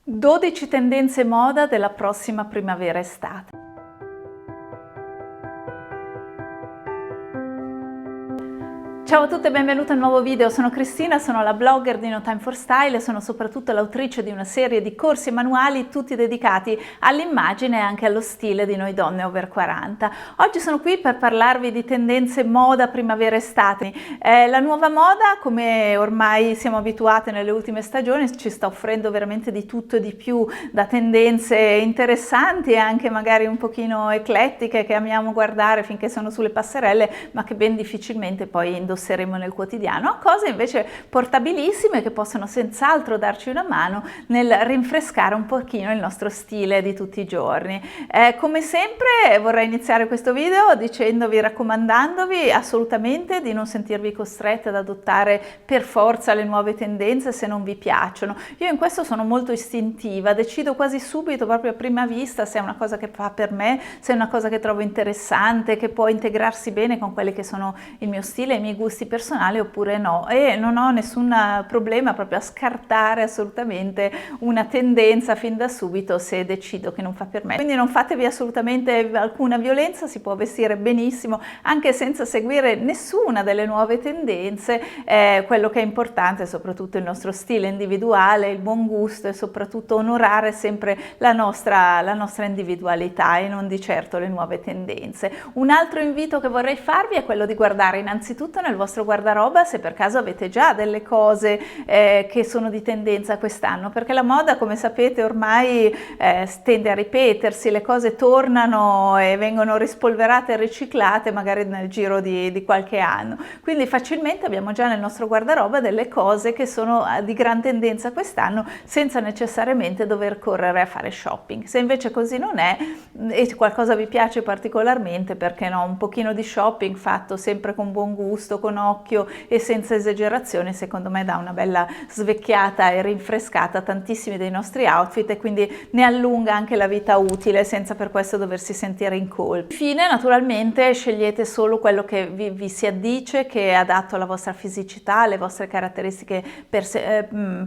12 tendenze moda della prossima primavera-estate. Ciao a tutte e benvenute a un nuovo video, sono Cristina, sono la blogger di No Time for Style e sono soprattutto l'autrice di una serie di corsi e manuali tutti dedicati all'immagine e anche allo stile di noi donne over 40. Oggi sono qui per parlarvi di tendenze moda primavera-estate. La nuova moda, come ormai siamo abituate nelle ultime stagioni, ci sta offrendo veramente di tutto e di più, da tendenze interessanti e anche magari un pochino eclettiche che amiamo guardare finché sono sulle passerelle, ma che ben difficilmente poi indosseremo nel quotidiano, a cose invece portabilissime che possono senz'altro darci una mano nel rinfrescare un pochino il nostro stile di tutti i giorni. Come sempre vorrei iniziare questo video raccomandandovi assolutamente di non sentirvi costrette ad adottare per forza le nuove tendenze se non vi piacciono. Io in questo sono molto istintiva, decido quasi subito, proprio a prima vista, se è una cosa che fa per me, se è una cosa che trovo interessante, che può integrarsi bene con quelli che sono il mio stile e i miei gusti personali oppure no, e non ho nessun problema proprio a scartare assolutamente una tendenza fin da subito se decido che non fa per me. Quindi non fatevi assolutamente alcuna violenza, si può vestire benissimo anche senza seguire nessuna delle nuove tendenze. Quello che è importante è soprattutto il nostro stile individuale, il buon gusto e soprattutto onorare sempre la nostra individualità e non di certo le nuove tendenze. Un altro invito che vorrei farvi è quello di guardare innanzitutto nel vostro guardaroba se per caso avete già delle cose che sono di tendenza quest'anno, perché la moda, come sapete, ormai tende a ripetersi, le cose tornano e vengono rispolverate e riciclate magari nel giro di qualche anno, quindi facilmente abbiamo già nel nostro guardaroba delle cose che sono di gran tendenza quest'anno senza necessariamente dover correre a fare shopping. Se invece così non è e qualcosa vi piace particolarmente, perché no, un pochino di shopping fatto sempre con buon gusto, con occhio e senza esagerazione, secondo me dà una bella svecchiata e rinfrescata a tantissimi dei nostri outfit e quindi ne allunga anche la vita utile senza per questo doversi sentire in colpa. Infine, naturalmente, scegliete solo quello che vi si addice, che è adatto alla vostra fisicità, alle vostre caratteristiche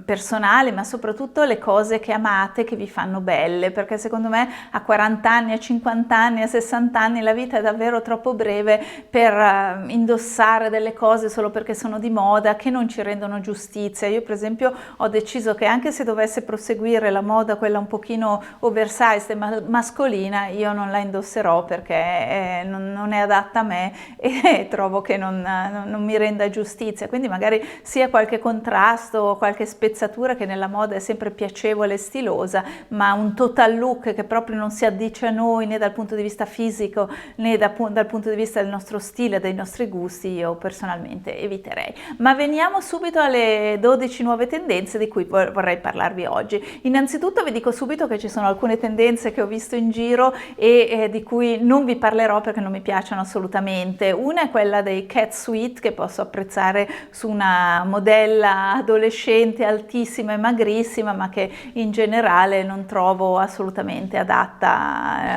personali, ma soprattutto le cose che amate, che vi fanno belle, perché secondo me a 40 anni, a 50 anni, a 60 anni la vita è davvero troppo breve per indossare delle cose solo perché sono di moda, che non ci rendono giustizia. Io per esempio ho deciso che anche se dovesse proseguire la moda, quella un pochino oversized e mascolina, io non la indosserò perché non è adatta a me e trovo che non mi renda giustizia. Quindi magari sia qualche contrasto o qualche spezzatura che nella moda è sempre piacevole e stilosa, ma un total look che proprio non si addice a noi né dal punto di vista fisico né dal punto di vista del nostro stile, dei nostri gusti, io personalmente eviterei. Ma veniamo subito alle 12 nuove tendenze di cui vorrei parlarvi oggi. Innanzitutto vi dico subito che ci sono alcune tendenze che ho visto in giro e di cui non vi parlerò perché non mi piacciono assolutamente. Una è quella dei cat suit, che posso apprezzare su una modella adolescente altissima e magrissima, ma che in generale non trovo assolutamente adatta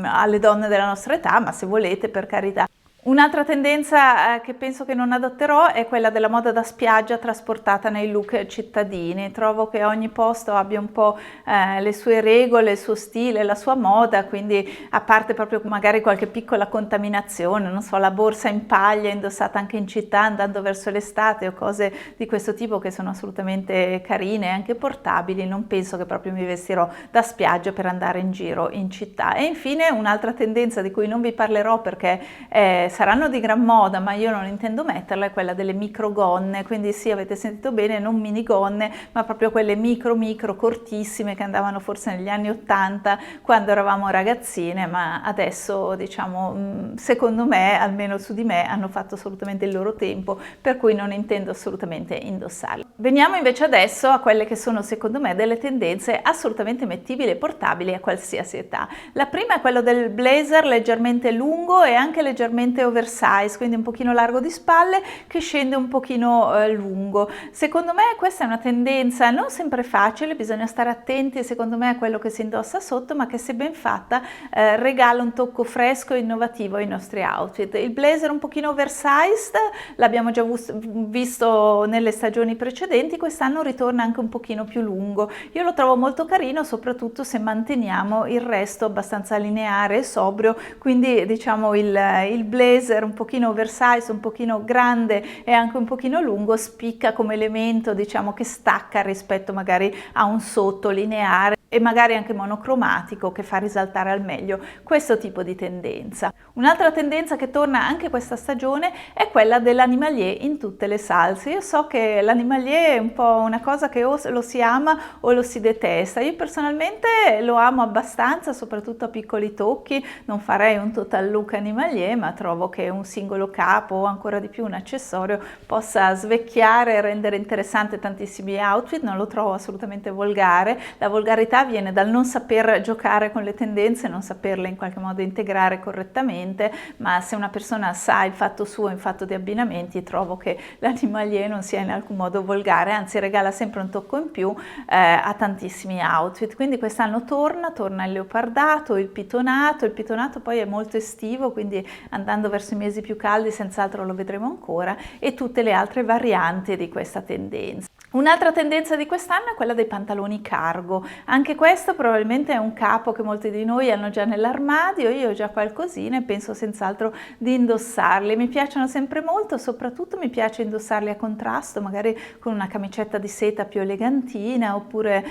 alle donne della nostra età, ma se volete, per carità. Un'altra tendenza che penso che non adotterò è quella della moda da spiaggia trasportata nei look cittadini. Trovo che ogni posto abbia un po' le sue regole, il suo stile, la sua moda, quindi a parte proprio magari qualche piccola contaminazione, non so, la borsa in paglia indossata anche in città andando verso l'estate o cose di questo tipo che sono assolutamente carine e anche portabili, non penso che proprio mi vestirò da spiaggia per andare in giro in città. E infine un'altra tendenza di cui non vi parlerò perché saranno di gran moda, ma io non intendo metterla, è quella delle microgonne. Quindi sì, avete sentito bene, non minigonne, ma proprio quelle micro cortissime che andavano forse negli anni 80 quando eravamo ragazzine, ma adesso, diciamo, secondo me, almeno su di me, hanno fatto assolutamente il loro tempo, per cui non intendo assolutamente indossarle. Veniamo invece adesso a quelle che sono secondo me delle tendenze assolutamente mettibili e portabili a qualsiasi età. La prima è quello del blazer leggermente lungo e anche leggermente oversize, quindi un pochino largo di spalle che scende un pochino lungo. Secondo me questa è una tendenza non sempre facile, bisogna stare attenti secondo me a quello che si indossa sotto, ma che se ben fatta regala un tocco fresco e innovativo ai nostri outfit. Il blazer un pochino oversized l'abbiamo già visto nelle stagioni precedenti, quest'anno ritorna anche un pochino più lungo. Io lo trovo molto carino, soprattutto se manteniamo il resto abbastanza lineare e sobrio, quindi diciamo il blazer un pochino oversize, un pochino grande e anche un pochino lungo spicca come elemento, diciamo, che stacca rispetto magari a un sotto lineare e magari anche monocromatico che fa risaltare al meglio questo tipo di tendenza. Un'altra tendenza che torna anche questa stagione è quella dell'animalier in tutte le salse. Io so che l'animalier è un po' una cosa che o lo si ama o lo si detesta. Io personalmente lo amo abbastanza, soprattutto a piccoli tocchi. Non farei un total look animalier, ma trovo che un singolo capo o ancora di più un accessorio possa svecchiare e rendere interessante tantissimi outfit. Non lo trovo assolutamente volgare. La volgarità viene dal non saper giocare con le tendenze, non saperle in qualche modo integrare correttamente, ma se una persona sa il fatto suo in fatto di abbinamenti, trovo che l'animalier non sia in alcun modo volgare, anzi regala sempre un tocco in più a tantissimi outfit. Quindi quest'anno torna il leopardato, il pitonato poi è molto estivo, quindi andando verso i mesi più caldi senz'altro lo vedremo ancora, e tutte le altre varianti di questa tendenza. Un'altra tendenza di quest'anno è quella dei pantaloni cargo. Anche questo probabilmente è un capo che molti di noi hanno già nell'armadio, io ho già qualcosina e penso senz'altro di indossarli. Mi piacciono sempre molto, soprattutto mi piace indossarli a contrasto, magari con una camicetta di seta più elegantina oppure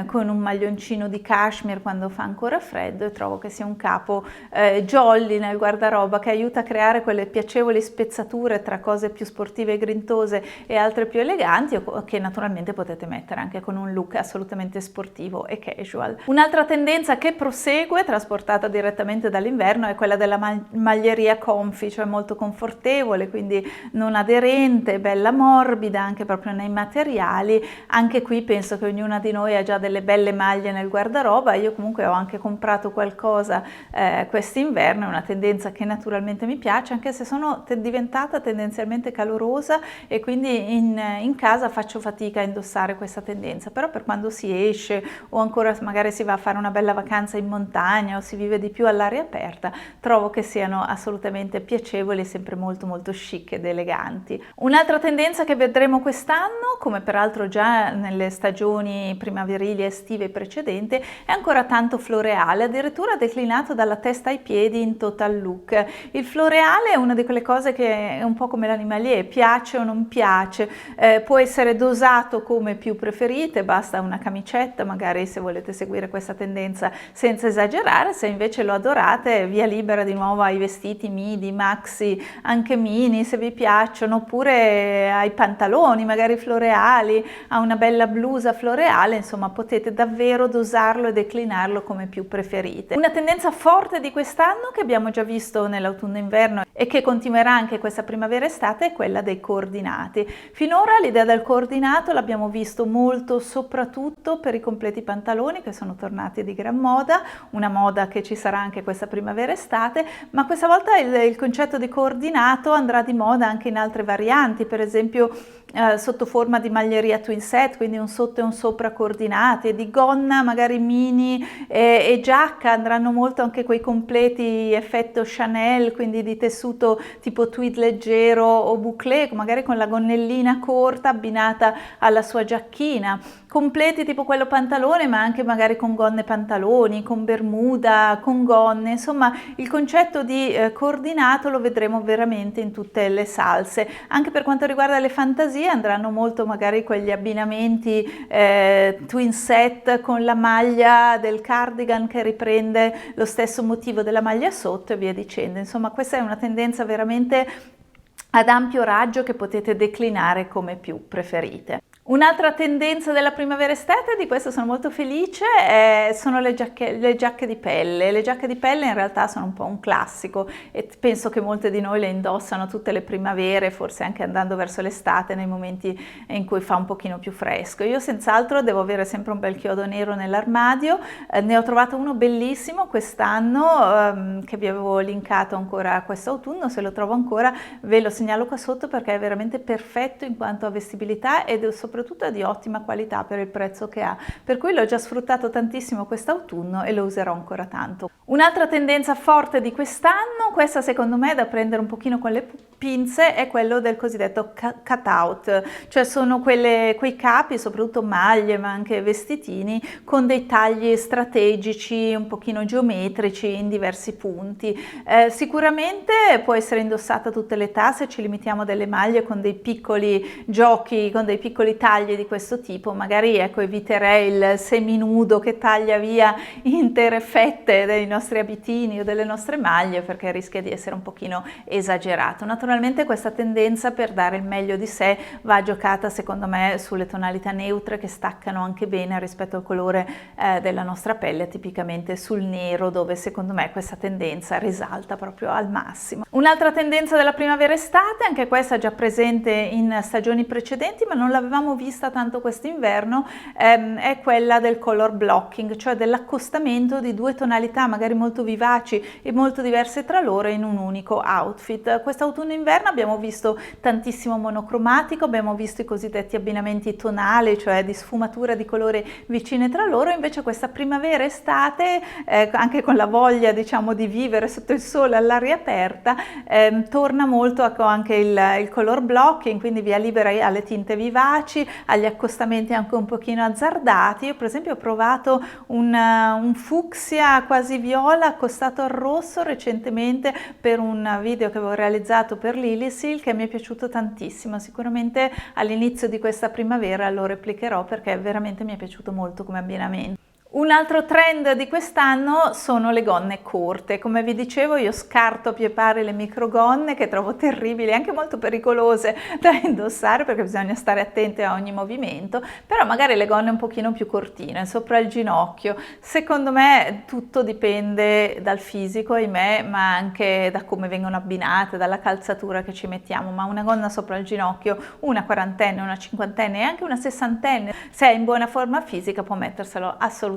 con un maglioncino di cashmere quando fa ancora freddo, e trovo che sia un capo jolly nel guardaroba che aiuta a creare quelle piacevoli spezzature tra cose più sportive e grintose e altre più eleganti, che naturalmente potete mettere anche con un look assolutamente sportivo e casual. Un'altra tendenza che prosegue, trasportata direttamente dall'inverno, è quella della maglieria comfy, cioè molto confortevole, quindi non aderente, bella morbida anche proprio nei materiali. Anche qui penso che ognuna di noi ha già delle belle maglie nel guardaroba. Io comunque ho anche comprato qualcosa quest'inverno, è una tendenza che naturalmente mi piace, anche se sono diventata tendenzialmente calorosa e quindi in casa faccio fatica a indossare questa tendenza, però per quando si esce o ancora magari si va a fare una bella vacanza in montagna o si vive di più all'aria aperta, trovo che siano assolutamente piacevoli e sempre molto molto chic ed eleganti. Un'altra tendenza che vedremo quest'anno, come peraltro già nelle stagioni primaverili e estive precedenti, è ancora tanto floreale, addirittura declinato dalla testa ai piedi in total look. Il floreale è una di quelle cose che è un po' come l'animalier, piace o non piace, può essere dosato come più preferite, basta una camicetta magari se volete seguire questa tendenza senza esagerare. Se invece lo adorate, via libera di nuovo ai vestiti midi, maxi, anche mini se vi piacciono, oppure ai pantaloni magari floreali, a una bella blusa floreale, insomma potete davvero dosarlo e declinarlo come più preferite. Una tendenza forte di quest'anno che abbiamo già visto nell'autunno-inverno e che continuerà anche questa primavera-estate è quella dei coordinati. Finora l'idea del coordinato l'abbiamo visto molto soprattutto per i completi pantaloni, che sono tornati di gran moda, una moda che ci sarà anche questa primavera-estate, ma questa volta il concetto di coordinato andrà di moda anche in altre varianti, per esempio sotto forma di maglieria twin set, quindi un sotto e un sopra coordinati, di gonna magari mini e giacca. Andranno molto anche quei completi effetto Chanel, quindi di tessuto tipo tweed leggero o bouclé, magari con la gonnellina corta abbinata alla sua giacchina. Completi tipo quello pantalone, ma anche magari con gonne pantaloni, con bermuda, con gonne, insomma il concetto di coordinato lo vedremo veramente in tutte le salse. Anche per quanto riguarda le fantasie andranno molto magari quegli abbinamenti twin set con la maglia del cardigan che riprende lo stesso motivo della maglia sotto e via dicendo. Insomma questa è una tendenza veramente ad ampio raggio che potete declinare come più preferite. Un'altra tendenza della primavera-estate, di questo sono molto felice, sono le giacche di pelle. Le giacche di pelle in realtà sono un po' un classico e penso che molte di noi le indossano tutte le primavere, forse anche andando verso l'estate nei momenti in cui fa un pochino più fresco. Io senz'altro devo avere sempre un bel chiodo nero nell'armadio, ne ho trovato uno bellissimo quest'anno che vi avevo linkato ancora quest'autunno, se lo trovo ancora ve lo segnalo qua sotto perché è veramente perfetto in quanto a vestibilità ed è soprattutto è di ottima qualità per il prezzo che ha, per cui l'ho già sfruttato tantissimo quest'autunno e lo userò ancora tanto. Un'altra tendenza forte di quest'anno, questa secondo me è da prendere un pochino con le pinze, è quello del cosiddetto cutout, cioè sono quei capi, soprattutto maglie ma anche vestitini, con dei tagli strategici, un pochino geometrici in diversi punti. Sicuramente può essere indossata a tutte le età se ci limitiamo a delle maglie con dei piccoli giochi, con dei piccoli tagli di questo tipo. Magari ecco, eviterei il seminudo che taglia via intere fette dei nostri abitini o delle nostre maglie perché rischia di essere un pochino esagerato. Naturalmente questa tendenza per dare il meglio di sé va giocata secondo me sulle tonalità neutre che staccano anche bene rispetto al colore della nostra pelle, tipicamente sul nero, dove secondo me questa tendenza risalta proprio al massimo. Un'altra tendenza della primavera-estate, anche questa già presente in stagioni precedenti ma non l'avevamo vista tanto quest'inverno, è quella del color blocking, cioè dell'accostamento di due tonalità magari molto vivaci e molto diverse tra loro in un unico outfit. Quest'autunno-inverno abbiamo visto tantissimo monocromatico, abbiamo visto i cosiddetti abbinamenti tonali, cioè di sfumatura di colore vicine tra loro, invece questa primavera-estate, anche con la voglia diciamo di vivere sotto il sole all'aria aperta, torna molto anche il color blocking, quindi via libera alle tinte vivaci, agli accostamenti anche un pochino azzardati. Io per esempio ho provato un fucsia quasi viola accostato al rosso recentemente per un video che avevo realizzato per Lilisil che mi è piaciuto tantissimo. Sicuramente all'inizio di questa primavera lo replicherò perché veramente mi è piaciuto molto come abbinamento. Un altro trend di quest'anno sono le gonne corte. Come vi dicevo, io scarto a pie pari le microgonne che trovo terribili, anche molto pericolose da indossare perché bisogna stare attenti a ogni movimento, però magari le gonne un pochino più cortine, sopra il ginocchio. Secondo me tutto dipende dal fisico, ahimè, ma anche da come vengono abbinate, dalla calzatura che ci mettiamo, ma una gonna sopra il ginocchio, una quarantenne, una cinquantenne e anche una sessantenne, se è in buona forma fisica può metterselo assolutamente,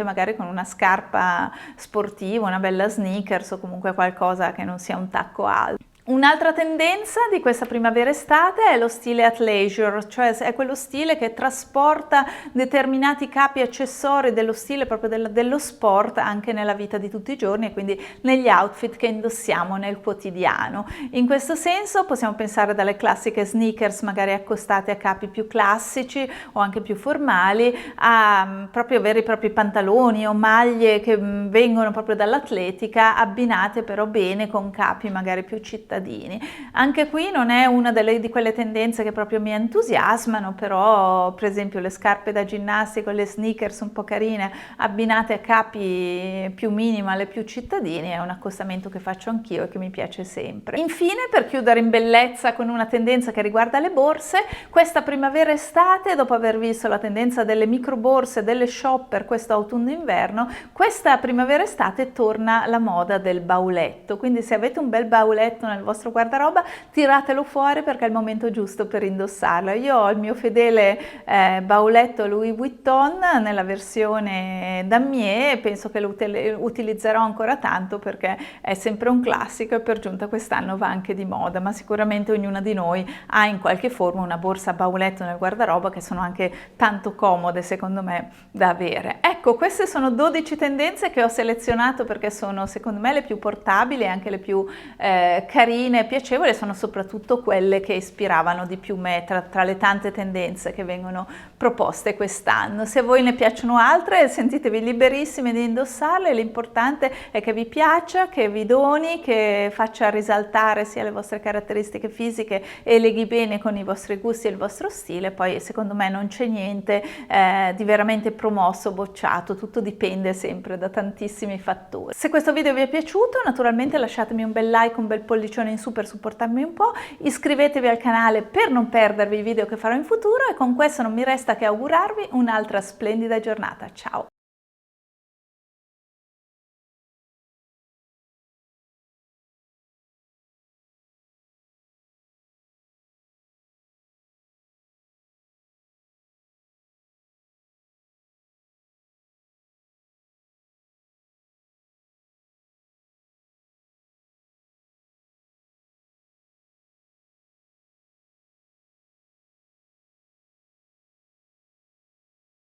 magari con una scarpa sportiva, una bella sneakers o comunque qualcosa che non sia un tacco alto. Un'altra tendenza di questa primavera-estate è lo stile athleisure, cioè è quello stile che trasporta determinati capi accessori dello stile proprio dello sport anche nella vita di tutti i giorni e quindi negli outfit che indossiamo nel quotidiano. In questo senso possiamo pensare dalle classiche sneakers magari accostate a capi più classici o anche più formali a proprio veri e propri pantaloni o maglie che vengono proprio dall'atletica abbinate però bene con capi magari più cittadini. Anche qui non è una di quelle tendenze che proprio mi entusiasmano, però per esempio le scarpe da ginnastica, le sneakers un po' carine abbinate a capi più minimal e più cittadini è un accostamento che faccio anch'io e che mi piace sempre. Infine, per chiudere in bellezza con una tendenza che riguarda le borse, questa primavera-estate, dopo aver visto la tendenza delle micro borse, delle shopper questo autunno-inverno, questa primavera-estate torna la moda del bauletto, quindi se avete un bel bauletto nel vostro guardaroba tiratelo fuori perché è il momento giusto per indossarlo. Io ho il mio fedele bauletto Louis Vuitton nella versione damier e penso che lo utilizzerò ancora tanto perché è sempre un classico e per giunta quest'anno va anche di moda, ma sicuramente ognuna di noi ha in qualche forma una borsa bauletto nel guardaroba che sono anche tanto comode secondo me da avere. Ecco, queste sono 12 tendenze che ho selezionato perché sono secondo me le più portabili e anche le più carine e piacevoli, sono soprattutto quelle che ispiravano di più me tra le tante tendenze che vengono proposte quest'anno. Se a voi ne piacciono altre sentitevi liberissimi di indossarle, l'importante è che vi piaccia, che vi doni, che faccia risaltare sia le vostre caratteristiche fisiche e leghi bene con i vostri gusti e il vostro stile. Poi secondo me non c'è niente di veramente promosso, bocciato, tutto dipende sempre da tantissimi fattori. Se questo video vi è piaciuto naturalmente lasciatemi un bel like, un bel pollicione pollice in su per supportarmi un po', iscrivetevi al canale per non perdervi i video che farò in futuro e con questo non mi resta che augurarvi un'altra splendida giornata. Ciao!